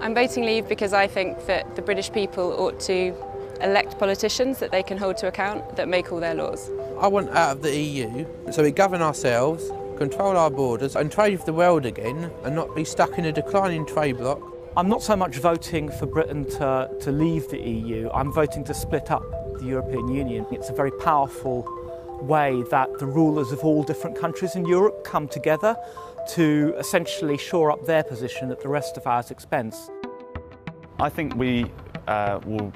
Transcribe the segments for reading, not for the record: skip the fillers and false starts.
I'm voting Leave because I think that the British people ought to elect politicians that they can hold to account, that make all their laws. I want out of the EU so we govern ourselves, control our borders and trade with the world again and not be stuck in a declining trade bloc. I'm not so much voting for Britain to leave the EU, I'm voting to split up the European Union. It's a very powerful way that the rulers of all different countries in Europe come together to essentially shore up their position at the rest of ours expense. I think we will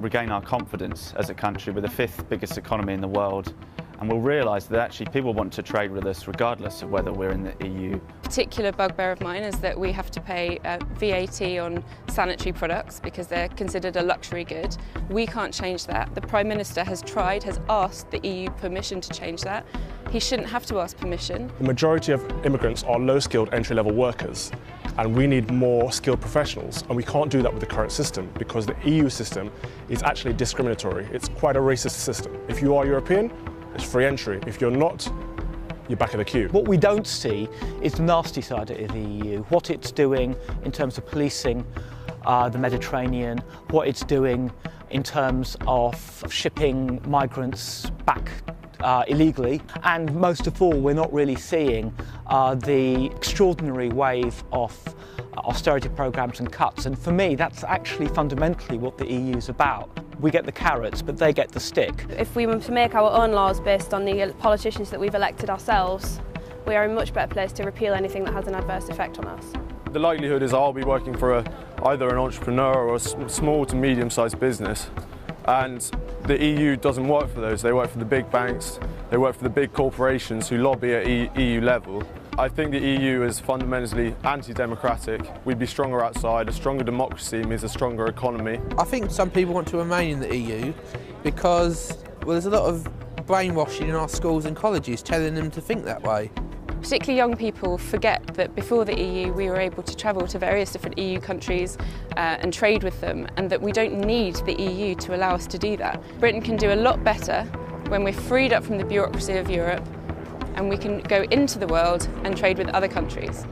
regain our confidence as a country. We're the fifth biggest economy in the world, and we'll realise that actually people want to trade with us regardless of whether we're in the EU. A particular bugbear of mine is that we have to pay VAT on sanitary products because they're considered a luxury good. We can't change that. The Prime Minister has asked the EU permission to change that. He shouldn't have to ask permission. The majority of immigrants are low-skilled entry-level workers, and we need more skilled professionals, and we can't do that with the current system because the EU system is actually discriminatory. It's quite a racist system. If you are European, it's free entry. If you're not, you're back in the queue. What we don't see is the nasty side of the EU, what it's doing in terms of policing the Mediterranean, what it's doing in terms of shipping migrants back illegally, and most of all we're not really seeing the extraordinary wave of austerity programmes and cuts, and for me that's actually fundamentally what the EU is about. We get the carrots but they get the stick. If we were to make our own laws based on the politicians that we've elected ourselves, we are in a much better place to repeal anything that has an adverse effect on us. The likelihood is I'll be working for either an entrepreneur or a small to medium-sized business, and the EU doesn't work for those. They work for the big banks, they work for the big corporations who lobby at EU level. I think the EU is fundamentally anti-democratic. We'd be stronger outside. A stronger democracy means a stronger economy. I think some people want to remain in the EU because, well, there's a lot of brainwashing in our schools and colleges telling them to think that way. Particularly young people forget that before the EU we were able to travel to various different EU countries and trade with them, and that we don't need the EU to allow us to do that. Britain can do a lot better when we're freed up from the bureaucracy of Europe and we can go into the world and trade with other countries.